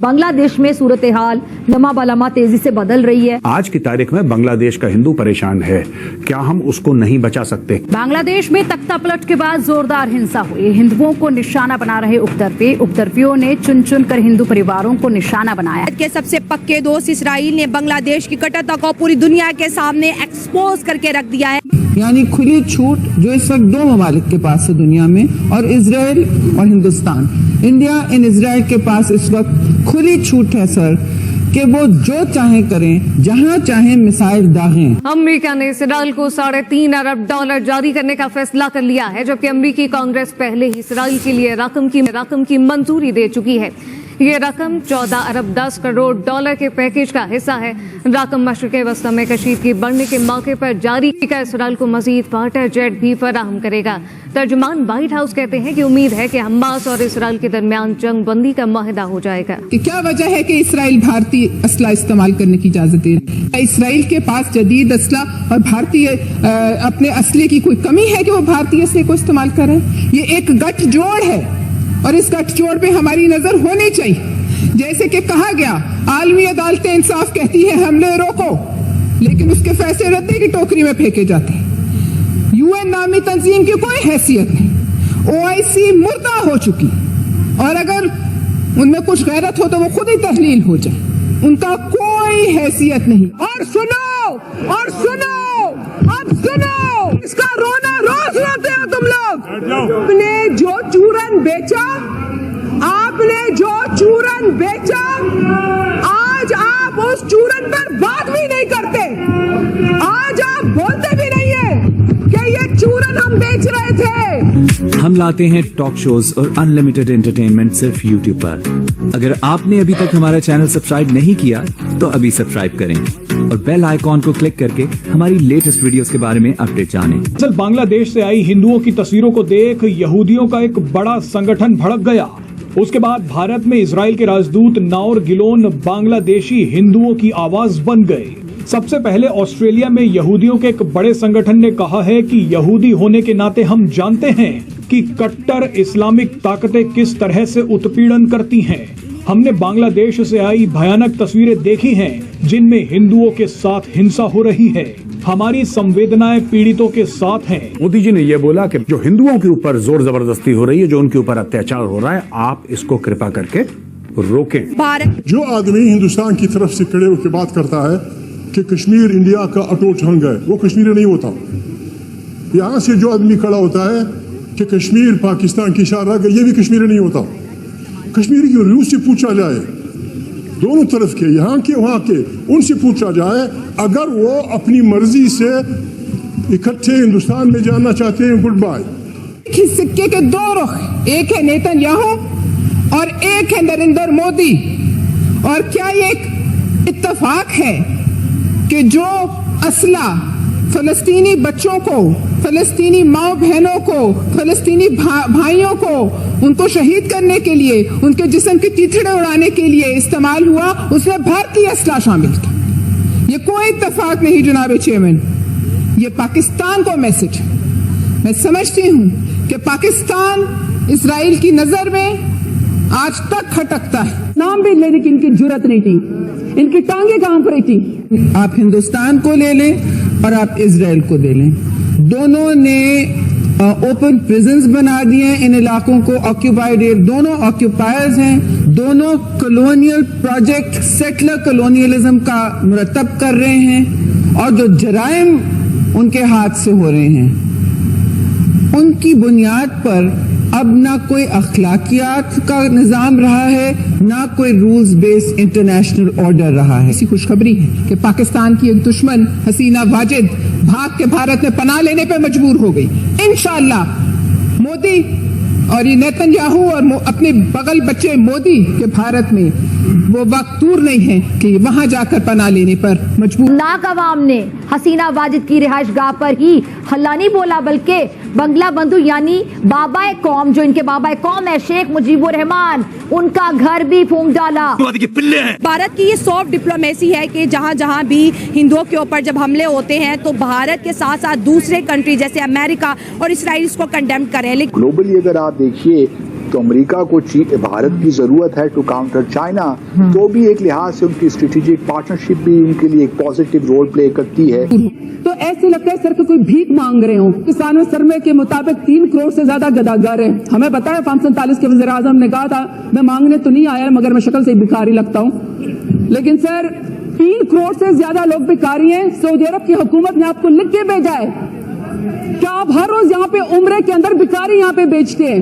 بنگلہ دیش میں صورتحال لمحہ بلمحہ تیزی سے بدل رہی ہے. آج کی تاریخ میں بنگلہ دیش کا ہندو پریشان ہے. کیا ہم اس کو نہیں بچا سکتے؟ بنگلہ دیش میں تختہ پلٹ کے بعد زوردار ہنسا ہوئی. ہندوؤں کو نشانہ بنا رہے اپدرپیوں نے چن چن کر ہندو پریواروں کو نشانہ بنایا. کے سب سے پکے دوست اسرائیل نے بنگلہ دیش کی کٹرتا کو پوری دنیا کے سامنے ایکسپوز کر کے رکھ دیا ہے. یعنی کھلی چھوٹ جو اس وقت دو ممالک کے پاس ہے دنیا میں، اور اسرائیل اور ہندوستان. انڈیا ان اسرائیل کے پاس اس وقت کھلی چھوٹ ہے سر کہ وہ جو چاہیں کریں، جہاں چاہیں میسائل داغیں. امریکہ نے اسرائیل کو $3.5 ارب جاری کرنے کا فیصلہ کر لیا ہے، جبکہ امریکی کانگریس پہلے ہی اسرائیل کے لیے رقم کی منظوری دے چکی ہے. یہ رقم $14 ارب 10 کروڑ کے پیکیج کا حصہ ہے. رقم مشرق وسطی میں کشیدگی بڑھنے کے موقع پر جاری کا اسرائیل کو مزید فائٹر جیٹ بھی فراہم کرے گا. ترجمان وائٹ ہاؤس کہتے ہیں کہ امید ہے کہ حماس اور اسرائیل کے درمیان جنگ بندی کا معاہدہ ہو جائے گا. کہ کیا وجہ ہے کہ اسرائیل بھارتی اسلحہ استعمال کرنے کی اجازت دے رہا ہے؟ اسرائیل کے پاس جدید اسلحہ اور بھارتی اپنے اسلحے کی کوئی کمی ہے کہ وہ بھارتی اسلحے کو استعمال کر رہے ہیں؟ یہ ایک گٹھ جوڑ ہے اور اس گٹھ جوڑ پہ ہماری نظر ہونی چاہیے. جیسے کہ کہا گیا، عالمی عدالت انصاف کہتی ہے حملے روکو، لیکن اس کے فیصلے ردے کی ٹوکری میں پھینکے جاتے ہیں. UN نامی تنظیم کی کوئی حیثیت نہیں. OIC مردہ ہو چکی، اور اگر ان میں کچھ غیرت ہو تو وہ خود ہی تحلیل ہو جائے. ان کا کوئی حیثیت نہیں. اور سنو اب سنو، اس کا رونا روز روتے ہو تم لوگ. آپ نے جو چورن بیچا، آج آپ اس چورن پر بات بھی نہیں کرتے. آج آپ بولتے بھی نہیں ہیں کہ یہ چورن ہم بیچ رہے تھے. ہم لاتے ہیں ٹاک شوز اور انلمیٹڈ انٹرٹینمنٹ صرف YouTube پر. اگر آپ نے ابھی تک ہمارا چینل سبسکرائب نہیں کیا تو ابھی سبسکرائب کریں اور بیل آئیکن کو کلک کر کے ہماری لیٹسٹ ویڈیوز کے بارے میں اپڈیٹ جانیں. بنگلہ دیش سے آئی ہندوؤں کی تصویروں کو دیکھ یہودیوں کا ایک بڑا سنگٹھن بھڑک گیا. اس کے بعد بھارت میں اسرائیل کے راجدوت ناور گیلون بنگلہ دیشی ہندوؤں کی آواز بن گئے. سب سے پہلے آسٹریلیا میں یہودیوں کے ایک بڑے سنگٹھن نے کہا ہے کہ یہودی ہونے کے ناطے ہم جانتے ہیں کہ کٹر اسلامک طاقتیں کس طرح سے اتپیڑن کرتی ہیں. ہم نے بنگلہ دیش سے آئی بھیانک تصویریں دیکھی ہیں جن میں ہندوؤں کے ساتھ ہنسا ہو رہی ہے. ہماری سنویدنائیں پیڑیتوں کے ساتھ ہیں. مودی جی نے یہ بولا کہ جو ہندوؤں کے اوپر زور زبردستی ہو رہی ہے، جو ان کے اوپر اتیاچار ہو رہا ہے، آپ اس کو کرپا کر کے روکیں. جو آدمی ہندوستان کی طرف سے کھڑے ہو کے بات کرتا ہے کہ کشمیر انڈیا کا اٹوٹ انگ ہے، وہ کشمیری نہیں ہوتا. یہاں سے جو آدمی کھڑا ہوتا ہے کہ کشمیر پاکستان کی شاہ رگ ہے، یہ بھی کشمیری نہیں ہوتا. کشمیری کی روح سے پوچھا جائے، دونوں طرف کے، یہاں کے وہاں کے، ان سے پوچھا جائے، اگر وہ اپنی مرضی سے اکٹھے ہندوستان میں جانا چاہتے ہیں، گڈ بائی. سکے کے دو رخ، ایک ہے نیتن یاہو اور ایک ہے نریندر مودی. اور کیا یہ ایک اتفاق ہے کہ جو اسلحہ فلسطینی بچوں کو، فلسطینی ماؤں بہنوں کو، فلسطینی بھائیوں کو، ان کو شہید کرنے کے لیے، ان کے جسم کی چیتھڑے اڑانے کے لیے استعمال ہوا، اس میں بھارتی اسلحہ شامل تھا. یہ کوئی اتفاق نہیں جناب چیئرمین، یہ پاکستان کو میسج. میں سمجھتی ہوں کہ پاکستان اسرائیل کی نظر میں آج تک کھٹکتا ہے. نام بھی لینے کی ان کی جرت نہیں تھی، ان کی ٹانگیں کہاں پر تھی. آپ ہندوستان کو لے لیں اور آپ اسرائیل کو لے لیں، دونوں نے اوپن پریزنز بنا دیے ہیں ان علاقوں کو. آکیوپائڈ، دونوں آکیوپائرز ہیں، دونوں کلونیل پروجیکٹ، سیٹلر کلونیلزم کا مرتب کر رہے ہیں، اور جو جرائم ان کے ہاتھ سے ہو رہے ہیں ان کی بنیاد پر اب نہ کوئی اخلاقیات کا نظام رہا ہے، نہ کوئی رولز بیسڈ انٹرنیشنل آرڈر رہا ہے. ایسی خوشخبری ہے کہ پاکستان کی ایک دشمن حسینہ واجد بھاگ کے بھارت میں پناہ لینے پہ مجبور ہو گئی. انشاءاللہ مودی اور یہ نیتن یاہو اور اپنے بغل بچے مودی کے بھارت میں وہ وقت دور نہیں ہے کہ وہاں جا کر پناہ لینے پر مجبور. ناک عوام نے حسینہ واجد کی رہائش گاہ پر ہی ہلا نہیں بولا، بلکہ بنگلہ بندھو یعنی بابا قوم، جو ان کے بابا قوم ہے شیخ مجیب الرحمان، ان کا گھر بھی پھونک ڈالا. بھارت کی یہ سافٹ ڈپلومیسی ہے کہ جہاں جہاں بھی ہندوؤں کے اوپر جب حملے ہوتے ہیں تو بھارت کے ساتھ ساتھ دوسرے کنٹری جیسے امریکہ اور اسرائیل اس کو کنڈیم کریں. گلوبلی اگر آپ دیکھیے تو امریکہ کو بھارت کی ضرورت ہے ٹو کاؤنٹر چائنا، تو بھی ایک لحاظ سے ان کی اسٹریٹجک پارٹنرشپ بھی ان کے لیے ایک پازیٹیو رول پلے کرتی ہے. تو ایسے لگتا ہے سر کہ کوئی بھیک مانگ رہے ہوں. کسانوں سرمے کے مطابق 3 کروڑ سے زیادہ گداگر ہیں. ہمیں پتا ہے 547 کے وزیر اعظم نے کہا تھا میں مانگنے تو نہیں آیا مگر میں شکل سے بھکاری لگتا ہوں. لیکن سر 3 کروڑ سے زیادہ لوگ بھکاری ہیں. سعودی عرب کی حکومت نے آپ کو لکھ کے بھیجا ہے کہ آپ ہر روز یہاں پہ عمرے کے اندر بھکاری یہاں پہ بیچتے ہیں.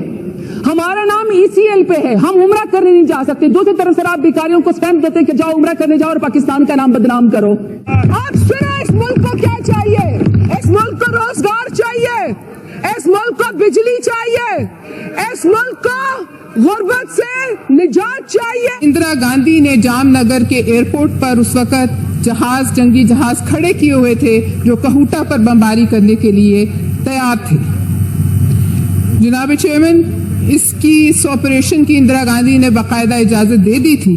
ہمارا نام ECL پہ ہے، ہم عمرہ کرنے نہیں جا سکتے. دوسری طرف سر آپ بھکاریوں کو اسٹیمپ دیتے ہیں کہ جاؤ عمرہ کرنے جاؤ اور پاکستان کا نام بدنام کرو. آپ سنیں اس ملک کو کیا چاہیے؟ اس ملک کو روزگار چاہیے، اس ملک کو بجلی چاہیے، اس ملک کو غربت سے نجات چاہیے. اندرا گاندھی نے جام نگر کے ایئرپورٹ پر اس وقت جنگی جہاز کھڑے کیے ہوئے تھے جو کہوٹا پر بمباری کرنے کے لیے تیار تھے. جناب چیئرمین، اس آپریشن کی اندرا گاندھی نے باقاعدہ اجازت دے دی تھی.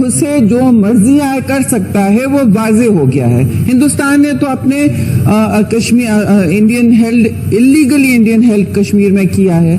اسے جو مرضی آئے کر سکتا ہے وہ واضح ہو گیا ہے. ہندوستان نے تو اپنے Kashmir illegally Indian health Kashmir میں کیا ہے.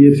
EFC